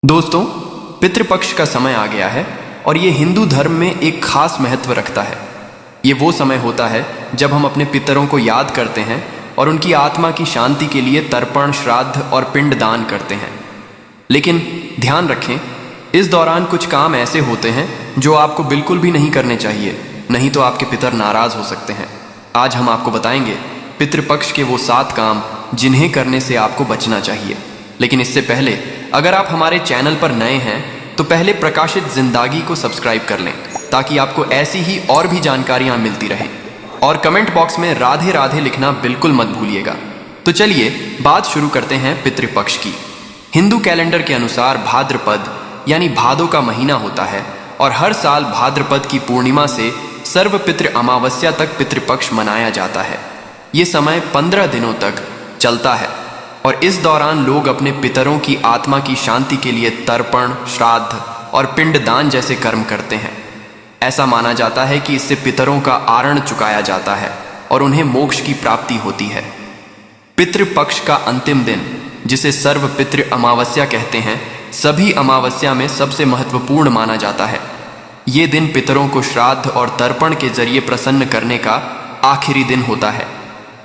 दोस्तों, पितृपक्ष का समय आ गया है और ये हिंदू धर्म में एक खास महत्व रखता है। ये वो समय होता है जब हम अपने पितरों को याद करते हैं और उनकी आत्मा की शांति के लिए तर्पण, श्राद्ध और पिंड दान करते हैं। लेकिन ध्यान रखें, इस दौरान कुछ काम ऐसे होते हैं जो आपको बिल्कुल भी नहीं करने चाहिए, नहीं तो आपके पितर नाराज हो सकते हैं। आज हम आपको बताएंगे पितृपक्ष के वो 7 काम जिन्हें करने से आपको बचना चाहिए। लेकिन इससे पहले अगर आप हमारे चैनल पर नए हैं तो पहले प्रकाशित जिंदगी को सब्सक्राइब कर लें ताकि आपको ऐसी ही और भी जानकारियां मिलती रहें। और कमेंट बॉक्स में राधे राधे लिखना बिल्कुल मत भूलिएगा। तो चलिए बात शुरू करते हैं पितृपक्ष की। हिंदू कैलेंडर के अनुसार भाद्रपद यानी भादो का महीना होता है और हर साल भाद्रपद की पूर्णिमा से सर्वपितृ अमावस्या तक पितृपक्ष मनाया जाता है। ये समय 15 दिनों तक चलता है और इस दौरान लोग अपने पितरों की आत्मा की शांति के लिए तर्पण, श्राद्ध और पिंड दान जैसे कर्म करते हैं। ऐसा माना जाता है कि इससे पितरों का आरण चुकाया जाता है और उन्हें मोक्ष की प्राप्ति होती है। पितृपक्ष का अंतिम दिन, जिसे सर्वपितृ अमावस्या कहते हैं, सभी अमावस्या में सबसे महत्वपूर्ण माना जाता है। ये दिन पितरों को श्राद्ध और तर्पण के जरिए प्रसन्न करने का आखिरी दिन होता है।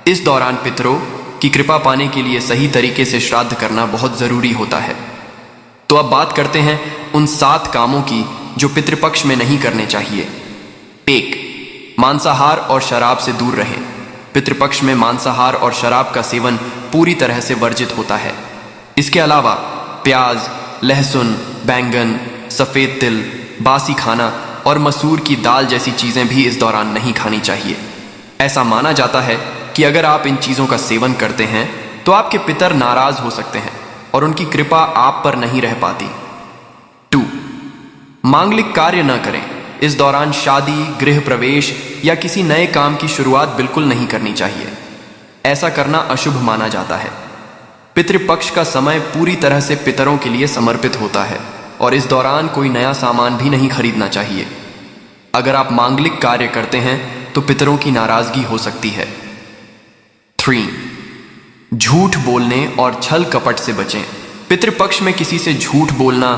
इस दौरान पितरों की कृपा पाने के लिए सही तरीके से श्राद्ध करना बहुत जरूरी होता है। तो अब बात करते हैं उन 7 कामों की जो पितृपक्ष में नहीं करने चाहिए। 1. मांसाहार और शराब से दूर रहें। पितृपक्ष में मांसाहार और शराब का सेवन पूरी तरह से वर्जित होता है। इसके अलावा प्याज, लहसुन, बैंगन, सफ़ेद तिल, बासी खाना और मसूर की दाल जैसी चीज़ें भी इस दौरान नहीं खानी चाहिए। ऐसा माना जाता है कि अगर आप इन चीज़ों का सेवन करते हैं तो आपके पितर नाराज हो सकते हैं और उनकी कृपा आप पर नहीं रह पाती। 2. मांगलिक कार्य न करें। इस दौरान शादी, गृह प्रवेश या किसी नए काम की शुरुआत बिल्कुल नहीं करनी चाहिए। ऐसा करना अशुभ माना जाता है। पितृपक्ष का समय पूरी तरह से पितरों के लिए समर्पित होता है और इस दौरान कोई नया सामान भी नहीं खरीदना चाहिए। अगर आप मांगलिक कार्य करते हैं तो पितरों की नाराजगी हो सकती है। 3. झूठ बोलने और छल कपट से बचें। पितृपक्ष में किसी से झूठ बोलना,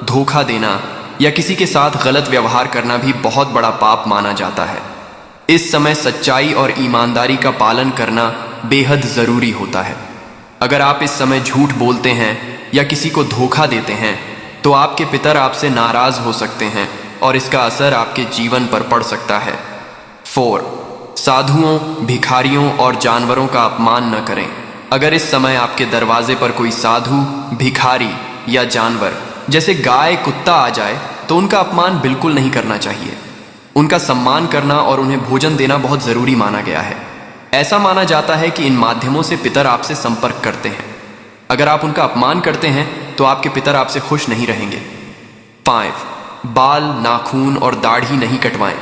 धोखा देना या किसी के साथ गलत व्यवहार करना भी बहुत बड़ा पाप माना जाता है। इस समय सच्चाई और ईमानदारी का पालन करना बेहद ज़रूरी होता है। अगर आप इस समय झूठ बोलते हैं या किसी को धोखा देते हैं तो आपके पितर आपसे नाराज हो सकते हैं और इसका असर आपके जीवन पर पड़ सकता है। 4. साधुओं, भिखारियों और जानवरों का अपमान न करें। अगर इस समय आपके दरवाजे पर कोई साधु, भिखारी या जानवर जैसे गाय, कुत्ता आ जाए तो उनका अपमान बिल्कुल नहीं करना चाहिए। उनका सम्मान करना और उन्हें भोजन देना बहुत ज़रूरी माना गया है। ऐसा माना जाता है कि इन माध्यमों से पितर आपसे संपर्क करते हैं। अगर आप उनका अपमान करते हैं तो आपके पितर आपसे खुश नहीं रहेंगे। 5. बाल, नाखून और दाढ़ी नहीं कटवाएं।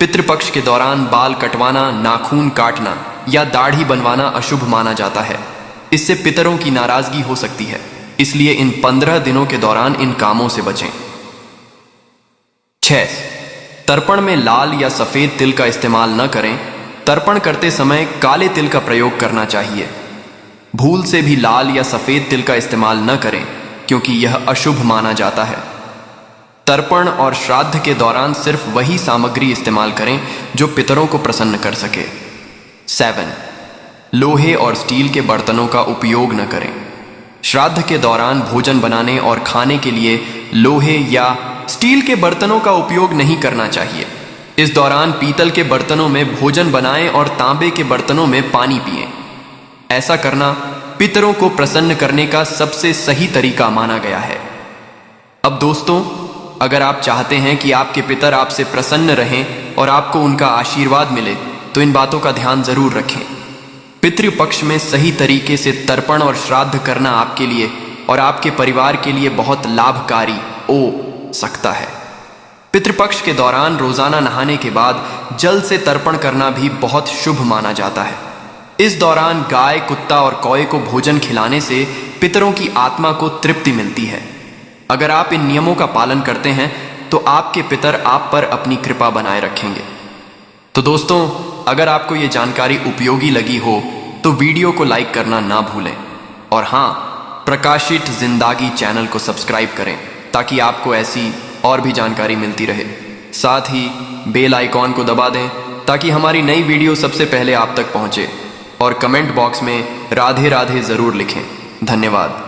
पितृपक्ष के दौरान बाल कटवाना, नाखून काटना या दाढ़ी बनवाना अशुभ माना जाता है। इससे पितरों की नाराजगी हो सकती है, इसलिए इन 15 दिनों के दौरान इन कामों से बचें। 6. तर्पण में लाल या सफ़ेद तिल का इस्तेमाल न करें। तर्पण करते समय काले तिल का प्रयोग करना चाहिए। भूल से भी लाल या सफ़ेद तिल का इस्तेमाल न करें क्योंकि यह अशुभ माना जाता है। तर्पण और श्राद्ध के दौरान सिर्फ वही सामग्री इस्तेमाल करें जो पितरों को प्रसन्न कर सके। 7. लोहे और स्टील के बर्तनों का उपयोग न करें। श्राद्ध के दौरान भोजन बनाने और खाने के लिए लोहे या स्टील के बर्तनों का उपयोग नहीं करना चाहिए। इस दौरान पीतल के बर्तनों में भोजन बनाएं और तांबे के बर्तनों में पानी पिएं। ऐसा करना पितरों को प्रसन्न करने का सबसे सही तरीका माना गया है। अब दोस्तों, अगर आप चाहते हैं कि आपके पितर आपसे प्रसन्न रहें और आपको उनका आशीर्वाद मिले तो इन बातों का ध्यान जरूर रखें। पितृपक्ष में सही तरीके से तर्पण और श्राद्ध करना आपके लिए और आपके परिवार के लिए बहुत लाभकारी हो सकता है। पितृपक्ष के दौरान रोजाना नहाने के बाद जल से तर्पण करना भी बहुत शुभ माना जाता है। इस दौरान गाय, कुत्ता और कौए को भोजन खिलाने से पितरों की आत्मा को तृप्ति मिलती है। अगर आप इन नियमों का पालन करते हैं तो आपके पितर आप पर अपनी कृपा बनाए रखेंगे। तो दोस्तों, अगर आपको ये जानकारी उपयोगी लगी हो तो वीडियो को लाइक करना ना भूलें और हाँ, प्रकाशित जिंदगी चैनल को सब्सक्राइब करें ताकि आपको ऐसी और भी जानकारी मिलती रहे। साथ ही बेल आइकॉन को दबा दें ताकि हमारी नई वीडियो सबसे पहले आप तक पहुंचे, और कमेंट बॉक्स में राधे राधे ज़रूर लिखें। धन्यवाद।